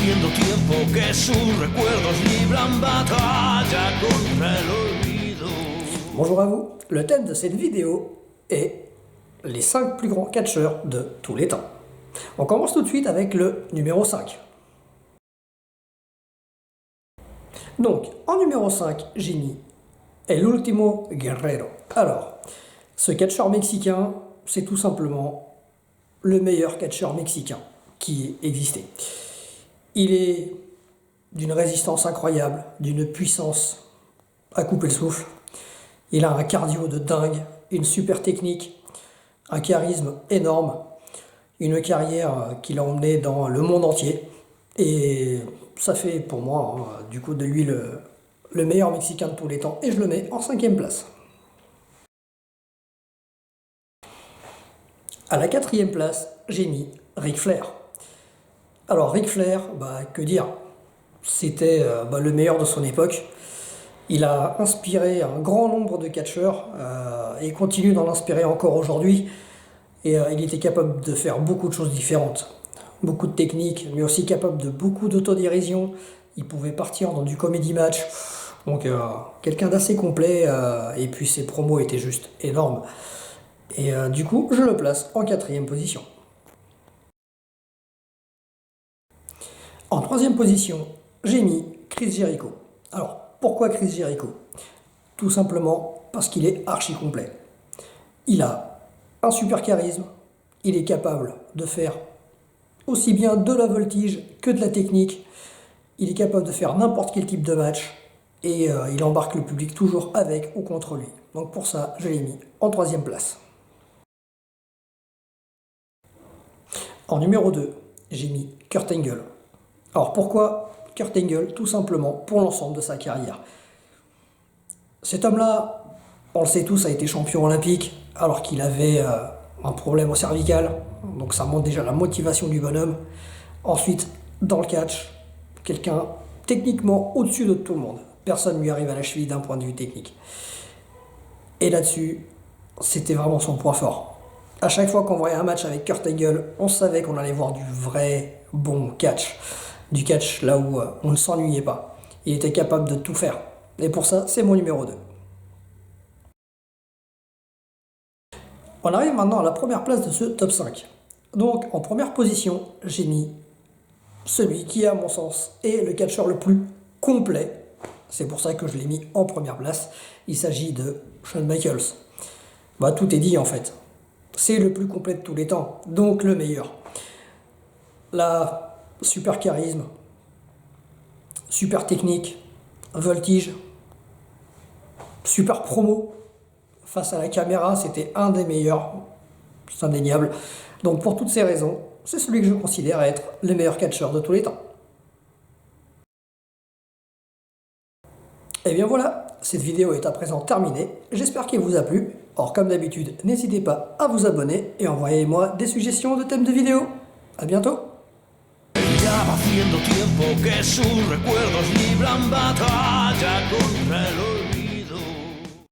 haciendo tiempo que sus recuerdos libran batalla contra el olvido. Bonjour à vous, le thème de cette vidéo est les 5 plus grands catcheurs de tous les temps. On commence tout de suite avec le numéro 5. Donc, en numéro 5, j'ai mis El Último Guerrero. Alors, ce catcheur mexicain, c'est tout simplement le meilleur catcheur mexicain qui existait. Il est d'une résistance incroyable, d'une puissance à couper le souffle. Il a un cardio de dingue, une super technique, un charisme énorme, une carrière qui l'a emmené dans le monde entier. Et ça fait pour moi, du coup, de lui le meilleur Mexicain de tous les temps. Et je le mets en 5e place. À la 4e place, j'ai mis Ric Flair. Alors Ric Flair, que dire? C'était le meilleur de son époque. Il a inspiré un grand nombre de catcheurs et continue d'en inspirer encore aujourd'hui. Et il était capable de faire beaucoup de choses différentes. Beaucoup de techniques, mais aussi capable de beaucoup d'autodérision. Il pouvait partir dans du comedy match. Donc quelqu'un d'assez complet. Et puis ses promos étaient juste énormes. Et du coup, je le place en 4e position. En 3e position, j'ai mis Chris Jericho. Alors, pourquoi Chris Jericho? Tout simplement parce qu'il est archi complet. Il a un super charisme, il est capable de faire aussi bien de la voltige que de la technique, il est capable de faire n'importe quel type de match et il embarque le public toujours avec ou contre lui. Donc pour ça, je l'ai mis en 3e place. En numéro 2, j'ai mis Kurt Angle. Alors pourquoi Kurt Angle? Tout simplement pour l'ensemble de sa carrière. Cet homme-là, on le sait tous, a été champion olympique alors qu'il avait un problème au cervical. Donc ça montre déjà la motivation du bonhomme. Ensuite, dans le catch, quelqu'un techniquement au-dessus de tout le monde. Personne ne lui arrive à la cheville d'un point de vue technique. Et là-dessus, c'était vraiment son point fort. À chaque fois qu'on voyait un match avec Kurt Angle, on savait qu'on allait voir du vrai bon catch. Du catch là où on ne s'ennuyait pas. Il était capable de tout faire. Et pour ça, c'est mon numéro 2. On arrive maintenant à la première place de ce top 5. Donc, en première position, j'ai mis celui qui, à mon sens, est le catcheur le plus complet. C'est pour ça que je l'ai mis en première place. Il s'agit de Shawn Michaels. Tout est dit en fait. C'est le plus complet de tous les temps, donc le meilleur. Là, super charisme, super technique, voltige, super promo. Face à la caméra, c'était un des meilleurs, c'est indéniable. Donc pour toutes ces raisons, c'est celui que je considère être le meilleur catcheur de tous les temps. Et bien voilà, cette vidéo est à présent terminée. J'espère qu'elle vous a plu. Or, comme d'habitude, n'hésitez pas à vous abonner et envoyez-moi des suggestions de thèmes de vidéos. A bientôt! Ya va haciendo tiempo que sus recuerdos libran batalla contra el olvido.